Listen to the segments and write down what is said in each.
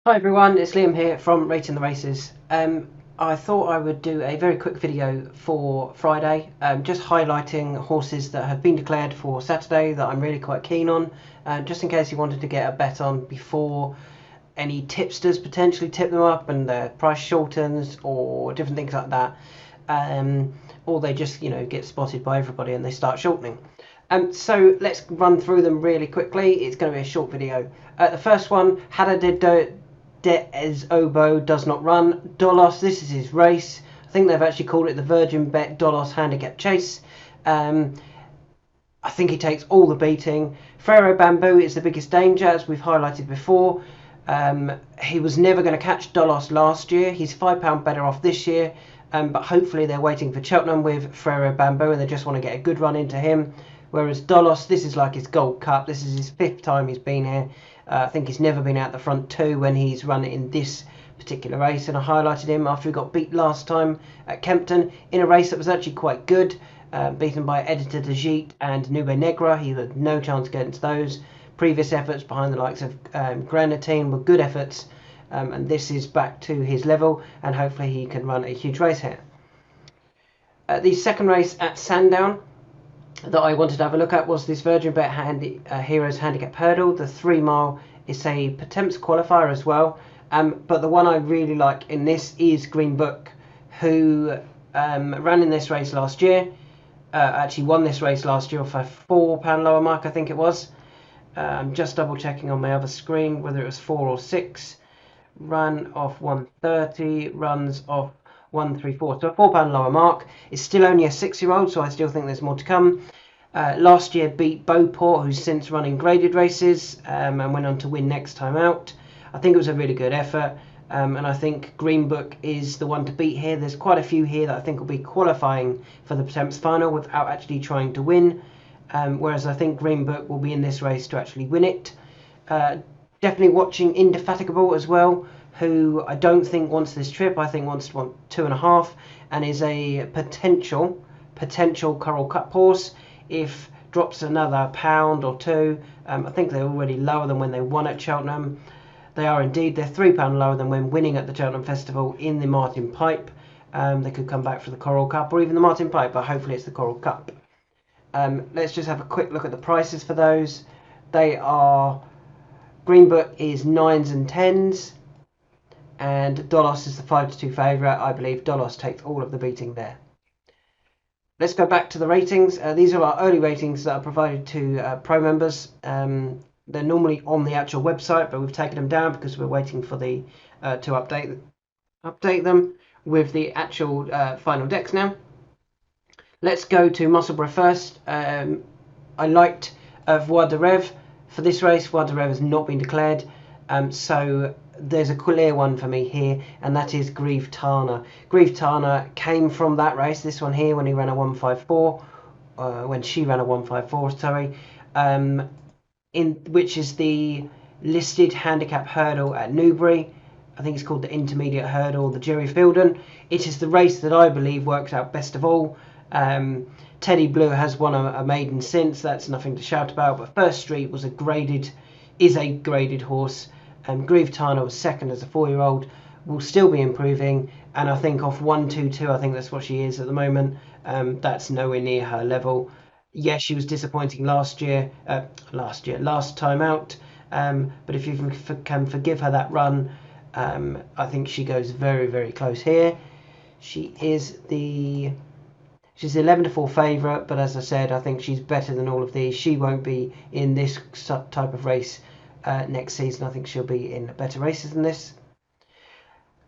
Hi everyone, it's Liam here from Rating the Races. I thought I would do a very quick video for Friday, just highlighting horses that have been declared for Saturday that I'm really quite keen on, just in case you wanted to get a bet on before any tipsters potentially tip them up and the price shortens or different things like that, or they just get spotted by everybody and they start shortening. So let's run through them really quickly. It's going to be a short video. The first one, Hada de Obo does not run. Dolos, this is his race. I think they've actually called it the Virgin Bet Dolos Handicap Chase. I think he takes all the beating. Ferro Bamboo is the biggest danger, as we've highlighted before. He was never going to catch Dolos last year. He's £5 better off this year, but hopefully they're waiting for Cheltenham with Ferro Bamboo and they just want to get a good run into him. Whereas Dolos, this is like his Gold Cup. This is his 5th time he's been here. I think he's never been out the front 2 when he's run in this particular race, and I highlighted him after he got beat last time at Kempton in a race that was actually quite good, beaten by Editor de Gite and Nube Negra. He had no chance against those. Previous efforts behind the likes of Granatine were good efforts, and this is back to his level, and hopefully he can run a huge race here. The second race at Sandown that I wanted to have a look at was this Virgin Bet Heroes Handicap Hurdle. The 3 mile is a Potemps qualifier as well, but the one I really like in this is Green Book, who ran in this race last year, actually won this race last year off a £4 lower mark, I think it was. I'm just double checking on my other screen whether it was 4 or 6. Ran off 130, runs off 134, so a £4 lower mark. It's still only a 6-year-old, so I still think there's more to come. Last year beat Beauport, who's since running graded races, and went on to win next time out. I think it was a really good effort, and I think Green Book is the one to beat here. There's quite a few here that I think will be qualifying for the Potemps final without actually trying to win, whereas I think Green Book will be in this race to actually win it. Definitely watching Indefatigable as well, who I don't think wants this trip. I think wants 2.5, and is a potential Coral Cup horse. If drops another £1 or 2, I think they're already lower than when they won at Cheltenham. They are indeed. They're £3 lower than when winning at the Cheltenham Festival in the Martin Pipe. They could come back for the Coral Cup or even the Martin Pipe, but hopefully it's the Coral Cup. Let's just have a quick look at the prices for those. They are, Green Book is 9s and 10s, and Dolos is the 5-2 favourite. I believe Dolos takes all of the beating there. Let's go back to the ratings. These are our early ratings that are provided to Pro members. They're normally on the actual website, but we've taken them down because we're waiting for the to update them with the actual final decks now. Let's go to Musselburgh first. I liked Voix de Rêve for this race. Voix de Rêve has not been declared, so there's a clear one for me here, and that is Grieve Tana. Grieve Tana came from that race, this one here, when he ran a 154, when she ran a 154, sorry, which is the listed handicap hurdle at Newbury. I think it's called the Intermediate Hurdle, the Jerry Fielden. It is the race that I believe works out best of all. Teddy Blue has won a maiden since, that's nothing to shout about, but First Street is a graded horse. Grieve Tana was second as a 4-year-old, will still be improving, and I think off 122, I think that's what she is at the moment. That's nowhere near her level. Yes, she was disappointing last time out, but if you can forgive her that run, I think she goes very, very close here. She's the 11-4 favourite, but as I said, I think she's better than all of these. She won't be in this type of race next season. I think she'll be in better races than this.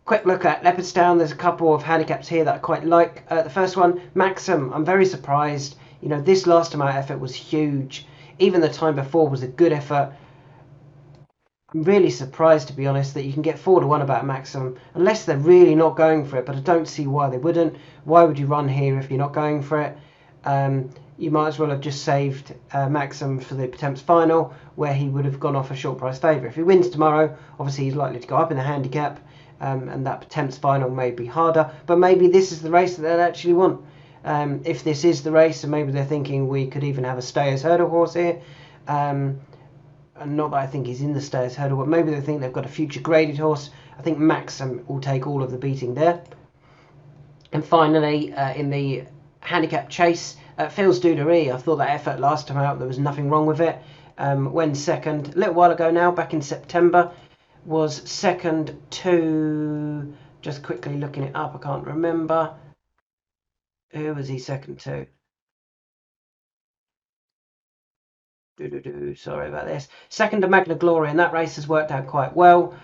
Quick look at Leopardstown. There's a couple of handicaps here that I quite like. The first one, Maxim. I'm very surprised. This last time out effort was huge. Even the time before was a good effort. I'm really surprised, to be honest, that you can get 4-1 about Maxim, unless they're really not going for it, but I don't see why they wouldn't. Why would you run here if you're not going for it? You might as well have just saved Maxim for the Potemps final, where he would have gone off a short price favourite. If he wins tomorrow, obviously he's likely to go up in the handicap, and that Potemps final may be harder, but maybe this is the race that they'll actually want. If this is the race, and maybe they're thinking we could even have a Stayers hurdle horse here, and not that I think he's in the Stayers hurdle, but maybe they think they've got a future graded horse. I think Maxim will take all of the beating there. And finally, in the handicap chase, Phil's Duderie. I thought that effort last time out, there was nothing wrong with it. Went second a little while ago now, back in September, was second to, just quickly looking it up, I can't remember. Who was he second to? Sorry about this. Second to Magna Gloria, and that race has worked out quite well.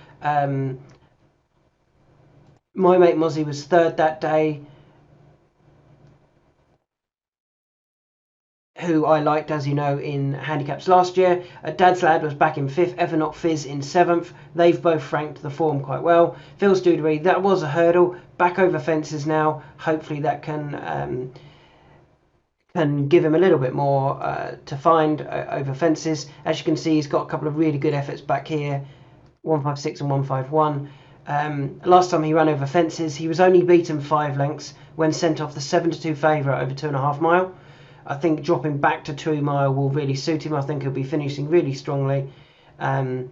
My mate Mozzie was third that day, who I liked, as you know, in handicaps last year. Dad's Lad was back in fifth, Evernock Fizz in seventh. They've both franked the form quite well. Phil's Duderie, that was a hurdle, back over fences now. Hopefully that can give him a little bit more to find over fences. As you can see, he's got a couple of really good efforts back here, 156 and 151. Last time he ran over fences, he was only beaten 5 lengths when sent off the 7-2 favourite over 2.5 mile. I think dropping back to 2 mile will really suit him. I think he'll be finishing really strongly. And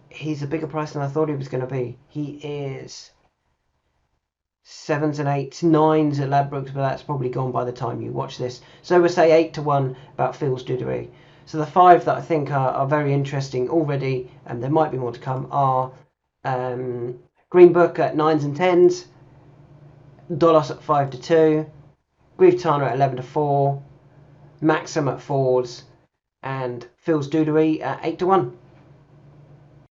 he's a bigger price than I thought he was going to be. He is 7s and 8s, 9s at Ladbrokes, but that's probably gone by the time you watch this. So we'll say 8-1 about Phil's Duderie. So the 5 that I think are very interesting already, and there might be more to come, are Green Book at 9s and 10s, Dolos at 5-2, Grief Tana at 11-4, Maxim at 4s, and Phil's Duderie at 8-1.